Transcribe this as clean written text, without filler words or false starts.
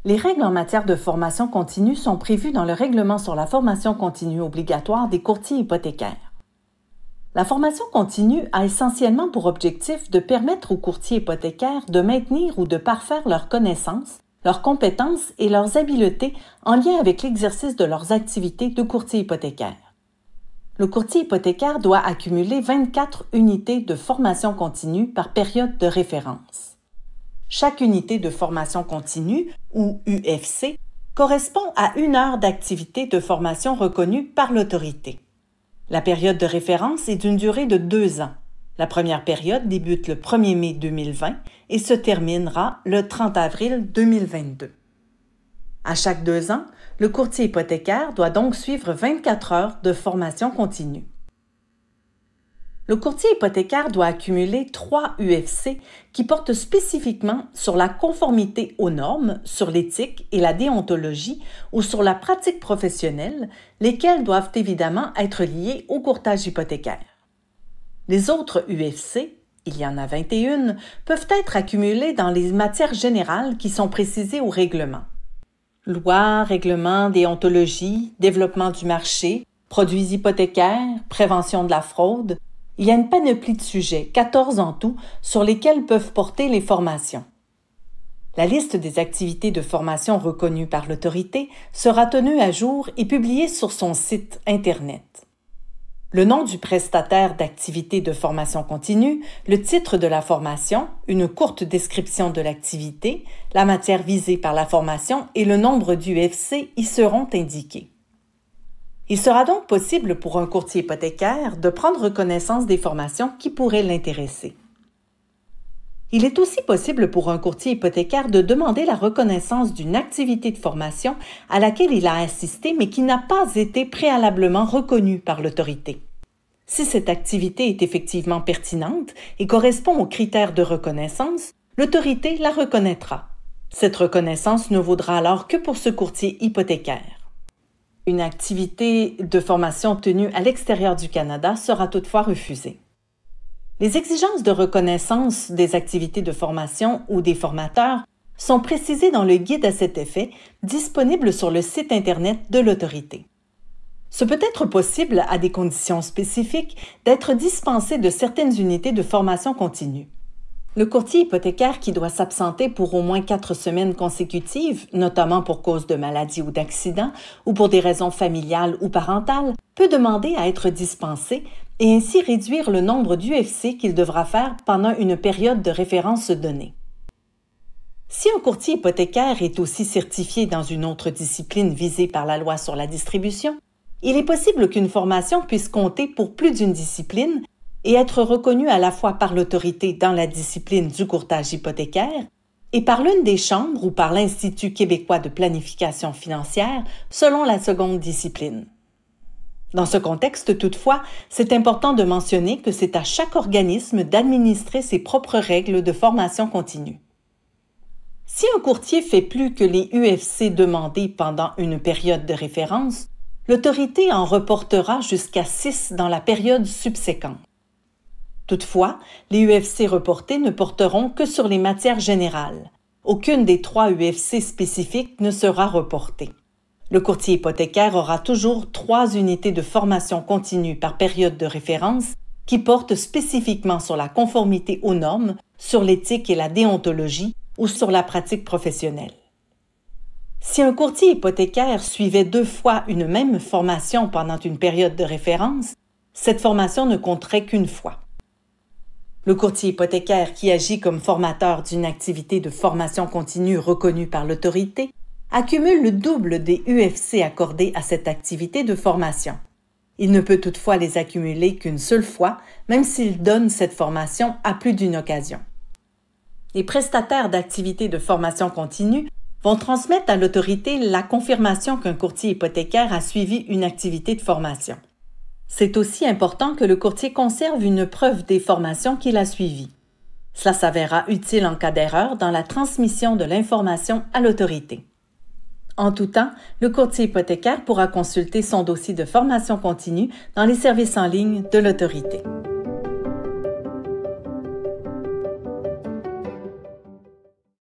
Les règles en matière de formation continue sont prévues dans le Règlement sur la formation continue obligatoire des courtiers hypothécaires. La formation continue a essentiellement pour objectif de permettre aux courtiers hypothécaires de maintenir ou de parfaire leurs connaissances, leurs compétences et leurs habiletés en lien avec l'exercice de leurs activités de courtier hypothécaire. Le courtier hypothécaire doit accumuler 24 unités de formation continue par période de référence. Chaque unité de formation continue, ou UFC, correspond à 1 heure d'activité de formation reconnue par l'autorité. La période de référence est d'une durée de 2 ans. La première période débute le 1er mai 2020 et se terminera le 30 avril 2022. À chaque 2 ans, le courtier hypothécaire doit donc suivre 24 heures de formation continue. Le courtier hypothécaire doit accumuler 3 UFC qui portent spécifiquement sur la conformité aux normes, sur l'éthique et la déontologie ou sur la pratique professionnelle, lesquels doivent évidemment être liés au courtage hypothécaire. Les autres UFC, il y en a 21, peuvent être accumulés dans les matières générales qui sont précisées au règlement. Lois, règlements, déontologie, développement du marché, produits hypothécaires, prévention de la fraude. Il y a une panoplie de sujets, 14 en tout, sur lesquels peuvent porter les formations. La liste des activités de formation reconnues par l'autorité sera tenue à jour et publiée sur son site Internet. Le nom du prestataire d'activité de formation continue, le titre de la formation, une courte description de l'activité, la matière visée par la formation et le nombre d'UFC y seront indiqués. Il sera donc possible pour un courtier hypothécaire de prendre connaissance des formations qui pourraient l'intéresser. Il est aussi possible pour un courtier hypothécaire de demander la reconnaissance d'une activité de formation à laquelle il a assisté mais qui n'a pas été préalablement reconnue par l'autorité. Si cette activité est effectivement pertinente et correspond aux critères de reconnaissance, l'autorité la reconnaîtra. Cette reconnaissance ne vaudra alors que pour ce courtier hypothécaire. Une activité de formation tenue à l'extérieur du Canada sera toutefois refusée. Les exigences de reconnaissance des activités de formation ou des formateurs sont précisées dans le guide à cet effet, disponible sur le site Internet de l'autorité. Ce peut être possible, à des conditions spécifiques, d'être dispensé de certaines unités de formation continue. Le courtier hypothécaire qui doit s'absenter pour au moins 4 semaines consécutives, notamment pour cause de maladie ou d'accident, ou pour des raisons familiales ou parentales, peut demander à être dispensé et ainsi réduire le nombre d'UFC qu'il devra faire pendant une période de référence donnée. Si un courtier hypothécaire est aussi certifié dans une autre discipline visée par la loi sur la distribution, il est possible qu'une formation puisse compter pour plus d'une discipline et être reconnue à la fois par l'autorité dans la discipline du courtage hypothécaire et par l'une des chambres ou par l'Institut québécois de planification financière selon la seconde discipline. Dans ce contexte, toutefois, c'est important de mentionner que c'est à chaque organisme d'administrer ses propres règles de formation continue. Si un courtier fait plus que les UFC demandés pendant une période de référence, l'autorité en reportera jusqu'à 6 dans la période subséquente. Toutefois, les UFC reportés ne porteront que sur les matières générales. Aucune des 3 UFC spécifiques ne sera reportée. Le courtier hypothécaire aura toujours 3 unités de formation continue par période de référence qui portent spécifiquement sur la conformité aux normes, sur l'éthique et la déontologie ou sur la pratique professionnelle. Si un courtier hypothécaire suivait 2 fois une même formation pendant une période de référence, cette formation ne compterait qu'une fois. Le courtier hypothécaire qui agit comme formateur d'une activité de formation continue reconnue par l'autorité accumule le double des UFC accordés à cette activité de formation. Il ne peut toutefois les accumuler qu'une seule fois, même s'il donne cette formation à plus d'une occasion. Les prestataires d'activités de formation continue vont transmettre à l'autorité la confirmation qu'un courtier hypothécaire a suivi une activité de formation. C'est aussi important que le courtier conserve une preuve des formations qu'il a suivies. Cela s'avérera utile en cas d'erreur dans la transmission de l'information à l'autorité. En tout temps, le courtier hypothécaire pourra consulter son dossier de formation continue dans les services en ligne de l'autorité.